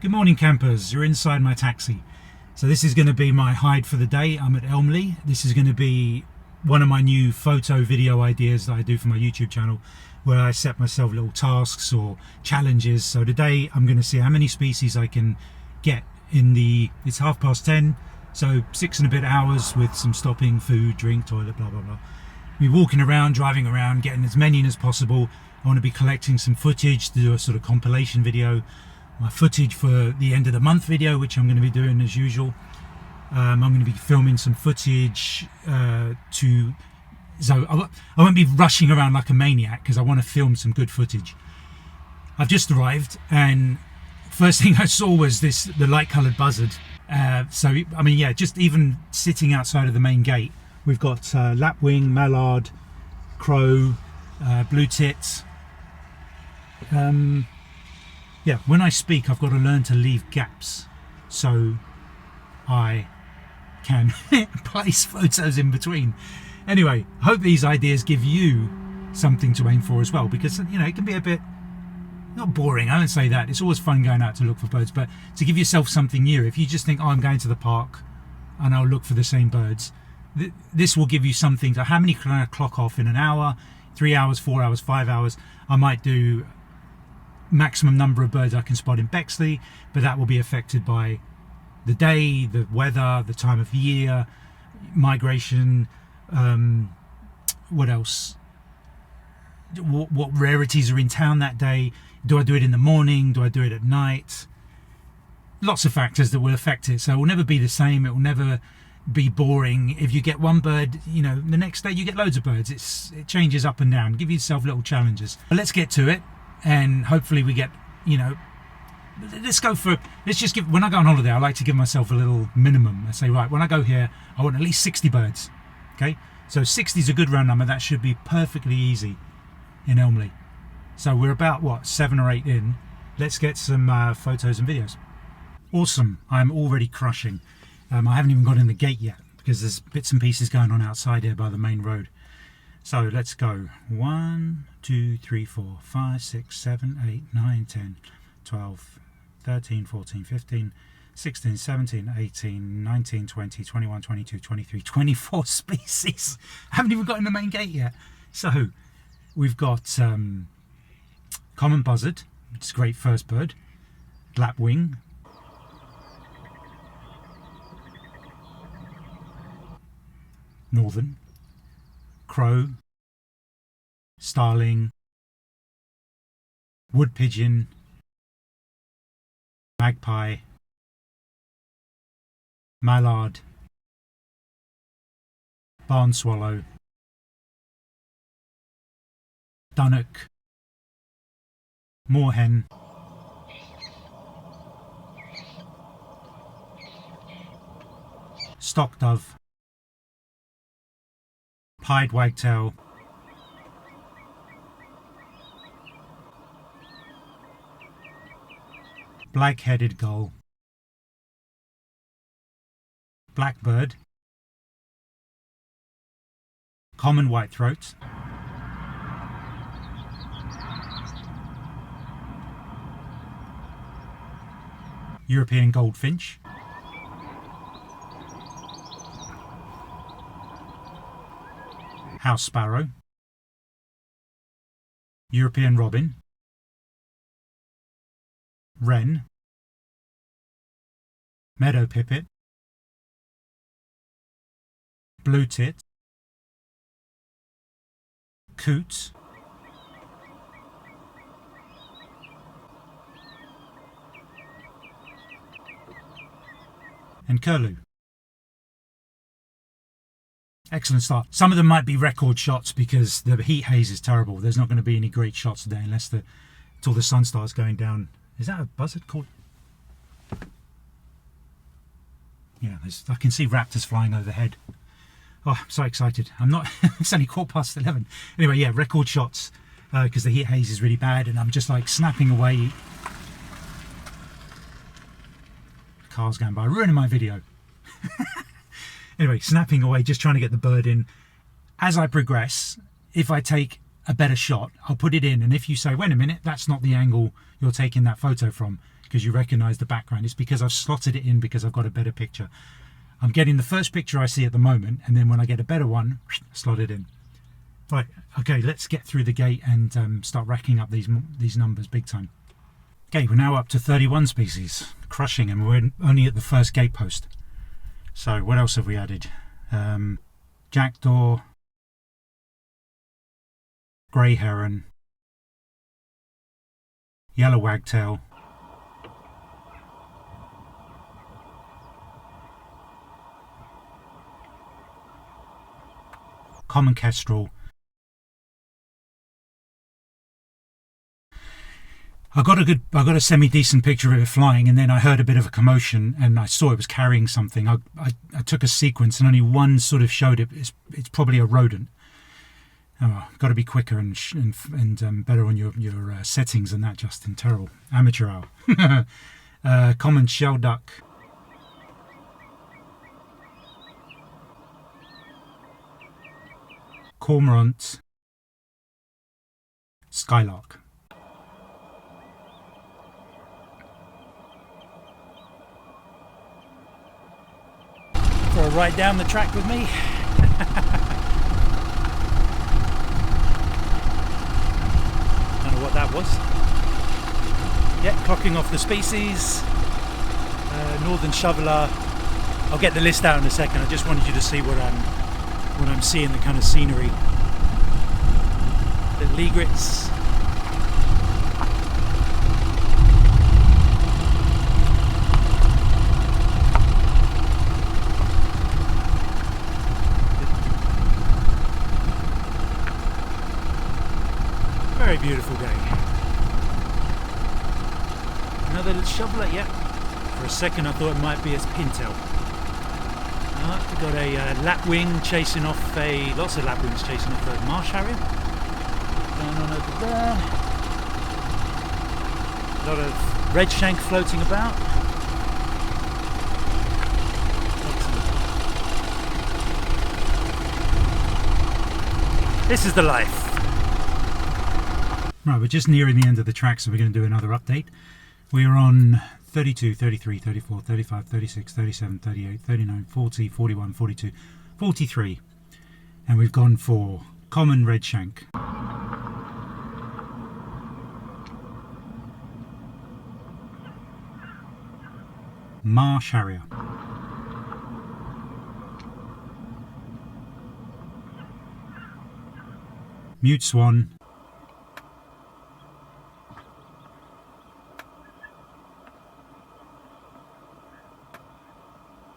Good morning campers, you're inside my taxi. So this is going to be my hide for the day. I'm at Elmley. This is going to be one of my new photo video ideas that I do for my YouTube channel, where I set myself little tasks or challenges. So today I'm going to see how many species I can get in it's 10:30, so 6 and a bit hours with some stopping, food, drink, toilet, blah blah blah. Be walking around, driving around, getting as many in as possible. I want to be collecting some footage to do a sort of compilation video. My footage for the end of the month video, which I'm going to be doing as usual. I'm going to be filming some footage so I won't be rushing around like a maniac because I want to film some good footage. I've just arrived and first thing I saw was the light coloured buzzard. So I mean, yeah, just even sitting outside of the main gate, we've got lapwing, mallard, crow, blue tit. Yeah, when I speak, I've got to learn to leave gaps so I can place photos in between. Anyway, I hope these ideas give you something to aim for as well, because, you know, it can be a bit, not boring, I don't say that. It's always fun going out to look for birds, but to give yourself something new. If you just think, oh, I'm going to the park and I'll look for the same birds, this will give you something. So how many can I clock off in an hour, 3 hours, 4 hours, 5 hours? I might do maximum number of birds I can spot in Bexley, but that will be affected by the day, the weather, the time of year, migration, what else, what rarities are in town that day. Do I do it in the morning? Do I do it at night? Lots of factors that will affect it, so it will never be the same. It will never be boring. If you get one bird, you know, the next day you get loads of birds. It changes up and down. Give yourself little challenges. But let's get to it. And hopefully we get, you know, let's just give, when I go on holiday, I like to give myself a little minimum. I say, right, when I go here, I want at least 60 birds. Okay, so 60 is a good round number. That should be perfectly easy in Elmley. So we're about, what, 7 or 8 in. Let's get some photos and videos. Awesome, I'm already crushing. I haven't even got in the gate yet because there's bits and pieces going on outside here by the main road. So let's go. 1, 2, 3, 4, 5, 6, 7, 8, 9, 10, 12, 13, 14, 15, 16, 17, 18, 19, 20, 21, 22, 23, 24 species. Haven't even got in the main gate yet. So we've got common buzzard, which is a great first bird, lapwing, northern, crow, starling, wood pigeon, magpie, mallard, barn swallow, dunnock, moorhen, stock dove, pied wagtail, black-headed gull, blackbird, common whitethroat, European goldfinch, house sparrow, European robin, wren, meadow pipit, blue tit, coot, and curlew. Excellent start. Some of them might be record shots because the heat haze is terrible. There's not going to be any great shots today until the sun starts going down. Is that a buzzard called? Yeah, I can see raptors flying overhead. Oh, I'm so excited. I'm not, it's only 11:15. Anyway, yeah, record shots because the heat haze is really bad and I'm just like snapping away. Cars going by, ruining my video. Anyway, snapping away, just trying to get the bird in. As I progress, if I take a better shot, I'll put it in, and if you say, wait a minute, that's not the angle you're taking that photo from, because you recognize the background, it's because I've slotted it in because I've got a better picture. I'm getting the first picture I see at the moment, and then when I get a better one, slot it in. Right, okay, let's get through the gate and start racking up these numbers big time. Okay, we're now up to 31 species, crushing, and we're only at the first gate post. So what else have we added? Jackdaw, grey heron, yellow wagtail, common kestrel. I got a semi-decent picture of it flying, and then I heard a bit of a commotion and I saw it was carrying something. I took a sequence and only one sort of showed it. It's probably a rodent. Oh, got to be quicker and better on your settings than that, Justin. Terrible. Amateur hour. Common shell duck. Cormorant. Skylark. For a ride down the track with me. Don't know what that was. Yeah, clocking off the species. Northern shoveler. I'll get the list out in a second. I just wanted you to see what I'm seeing, the kind of scenery. The egrets. Very beautiful day. Another little shoveler, yeah. For a second I thought it might be its pintail. We've got a lapwing chasing off lots of lapwings chasing off a marsh harrier. Going on over there. A lot of red shank floating about. Excellent. This is the life. Right, we're just nearing the end of the track, so we're going to do another update. We're on 32, 33, 34, 35, 36, 37, 38, 39, 40, 41, 42, 43. And we've gone for common red shank. Marsh harrier. Mute swan.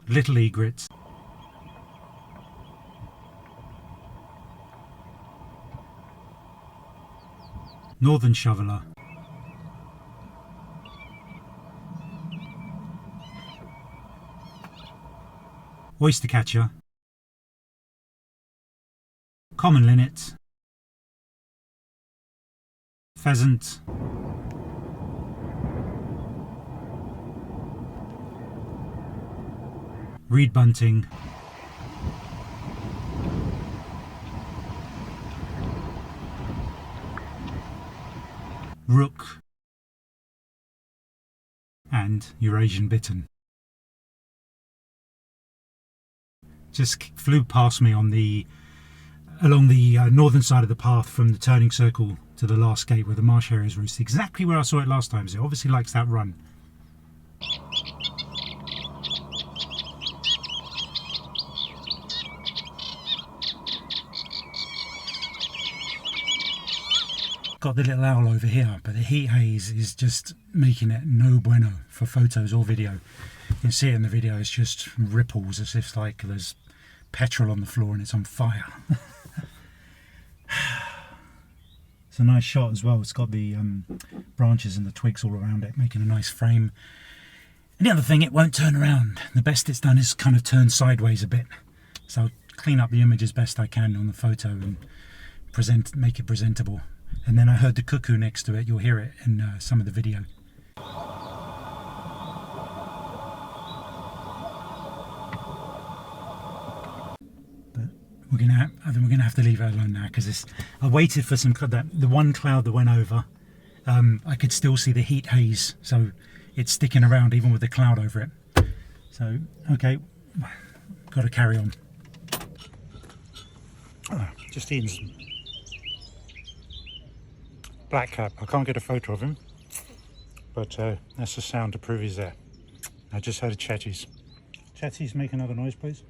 Little egrets. Northern shoveler. Oyster catcher. Common linnet. Pheasant. Reed bunting. Rook. And Eurasian bittern. Just flew past me along the northern side of the path from the turning circle to the last gate where the marsh harriers roost, exactly where I saw it last time, so it obviously likes that run. Got the little owl over here, but the heat haze is just making it no bueno for photos or video. You can see it in the video, it's just ripples as if like there's petrol on the floor and it's on fire. It's a nice shot as well. It's got the branches and the twigs all around it, making a nice frame. And the other thing, it won't turn around. The best it's done is kind of turn sideways a bit. So I'll clean up the image as best I can on the photo and make it presentable. And then I heard the cuckoo next to it. You'll hear it in some of the video. But we're gonna have to leave it alone now, because I waited for the one cloud that went over. I could still see the heat haze, so it's sticking around even with the cloud over it. So okay, got to carry on. Just eating some blackcap. I can't get a photo of him, but that's the sound to prove he's there. I just heard a chatties. Chatties, make another noise, please.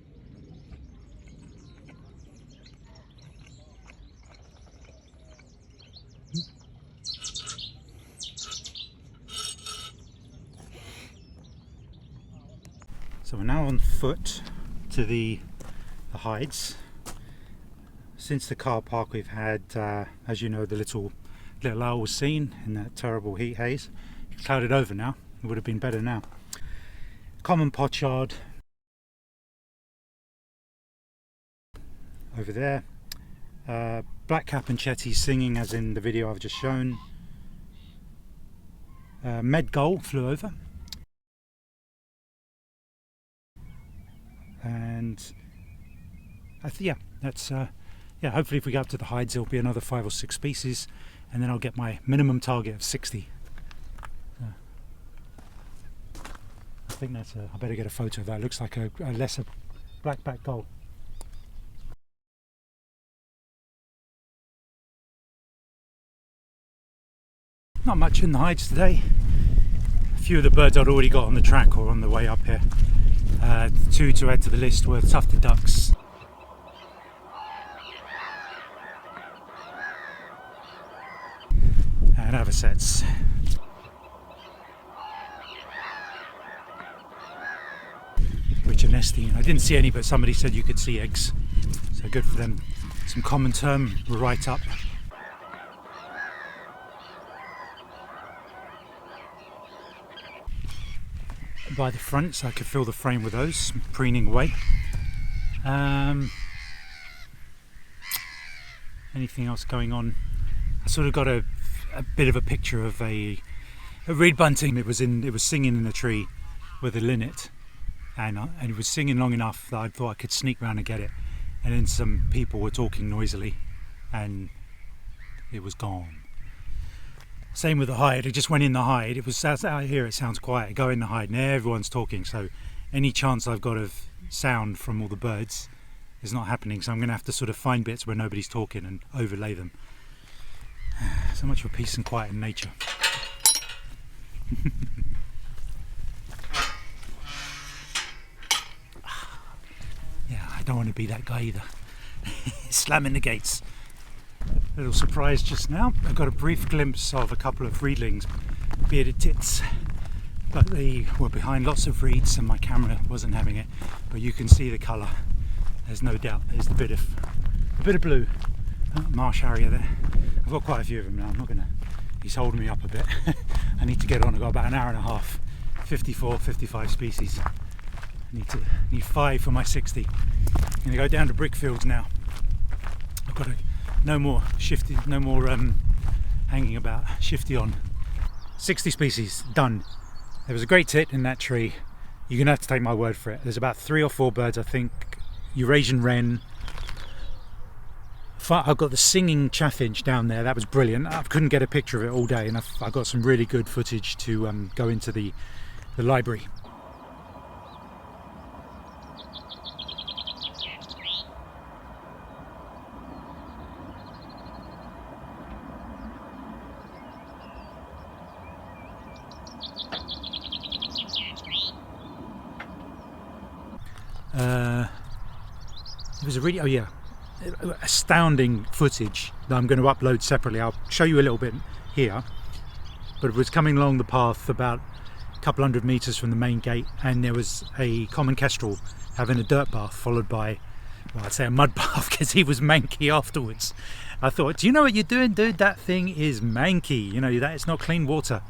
So we're now on foot to the hides. Since the car park, we've had, as you know, the little owl was seen in that terrible heat haze. It's clouded over now. It would have been better now. Common pochard over there. Blackcap and chetty singing, as in the video I've just shown. Med gull flew over. And hopefully if we go up to the hides, there'll be another 5 or 6 species, and then I'll get my minimum target of 60. I think that's I better get a photo of that. It looks like a lesser black-backed gull. Not much in the hides today. A few of the birds I'd already got on the track or on the way up here. 2 to add to the list were tufted ducks. And avocets. Which are nesting. I didn't see any, but somebody said you could see eggs. So good for them. Some common term right up. By the front, so I could fill the frame with those, preening away. Anything else going on? I sort of got a bit of a picture of a reed bunting. It was singing in a tree with a linnet, and it was singing long enough that I thought I could sneak around and get it. And then some people were talking noisily, and it was gone. Same with the hide. It just went in the hide. It was out here. It sounds quiet. I go in the hide, and everyone's talking. So any chance I've got of sound from all the birds is not happening. So I'm going to have to sort of find bits where nobody's talking and overlay them. So much for peace and quiet in nature. Yeah, I don't want to be that guy either. Slamming the gates. Little surprise just now. I got a brief glimpse of a couple of reedlings, bearded tits, but they were behind lots of reeds and my camera wasn't having it. But you can see the colour. There's no doubt. There's a bit of blue. Marsh harrier there. I've got quite a few of them now. I'm not gonna. He's holding me up a bit. I need to get on. I've got about an hour and a half. 54, 55 species. I need 5 for my 60. I'm gonna go down to Brickfields now. I've got no more shifty, no more hanging about. Shifty on. 60 species done. There was a great tit in that tree. You're gonna have to take my word for it. There's about 3 or 4 birds, I think. Eurasian wren. I've got the singing chaffinch down there. That was brilliant. I couldn't get a picture of it all day, and I got some really good footage to go into the library. It was a really, astounding footage that I'm going to upload separately. I'll show you a little bit here, but it was coming along the path about a couple hundred meters from the main gate, and there was a common kestrel having a dirt bath, followed by, well, I'd say a mud bath, because he was manky afterwards. I thought, do you know what you're doing, dude? That thing is manky. You know, that it's not clean water,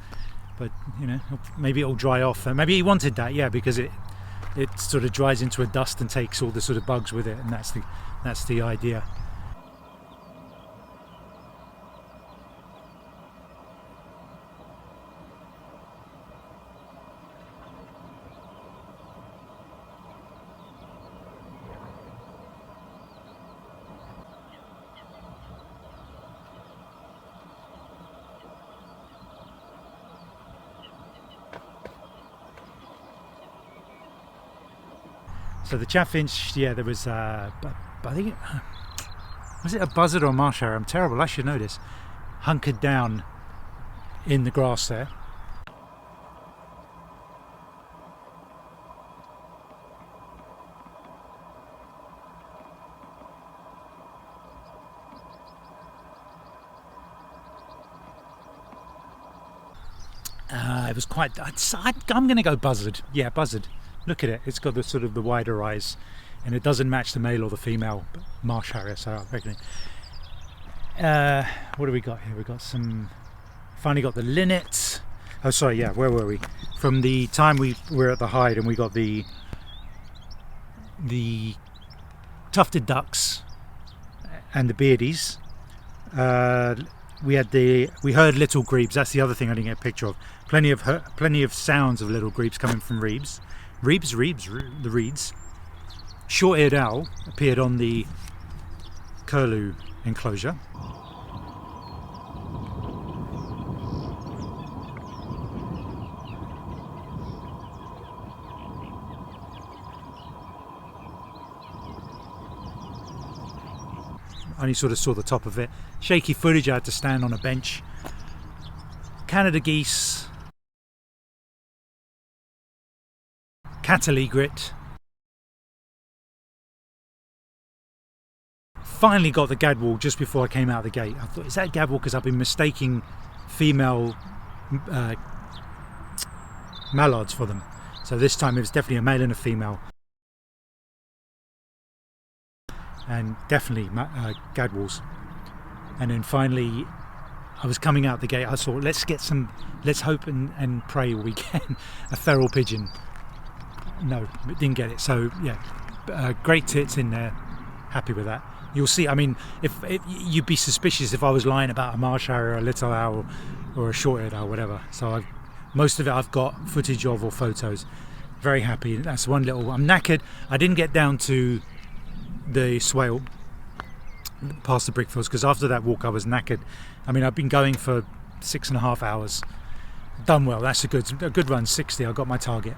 but you know, maybe it'll dry off. Maybe he wanted that, yeah, because it sort of dries into a dust and takes all the sort of bugs with it, and that's the idea. So the chaffinch, yeah, there was, I think, was it a buzzard or a marsh harrier? I'm terrible, I should know this. Hunkered down in the grass there. It was quite, I'm going to go buzzard. Yeah, buzzard. Look at it. It's got the sort of the wider eyes, and it doesn't match the male or the female marsh harrier. So I reckon. What do we got here? We got some. Finally got the linnet. Oh, sorry. Yeah, where were we? From the time we were at the hide, and we got the tufted ducks and the beardies. We heard little grebes. That's the other thing I didn't get a picture of. Plenty of sounds of little grebes coming from reeds. The reeds. Short-eared owl appeared on the curlew enclosure. Only sort of saw the top of it. Shaky footage, I had to stand on a bench. Canada geese. Cattle egret. Finally got the gadwall just before I came out of the gate. I thought, is that gadwall? Because I've been mistaking female mallards for them. So this time it was definitely a male and a female. And definitely gadwalls. And then finally I was coming out the gate. I thought, let's hope and pray we get a feral pigeon. No, didn't get it. So yeah, great tits in there. Happy with that. You'll see. I mean, if you'd be suspicious if I was lying about a marsh harrier, a little owl, or a short-eared owl, whatever. So most of it I've got footage of or photos. Very happy. That's one little. I'm knackered. I didn't get down to the swale past the brickfields because after that walk I was knackered. I mean, I've been going for 6.5 hours. Done well. That's a good run. 60. I got my target.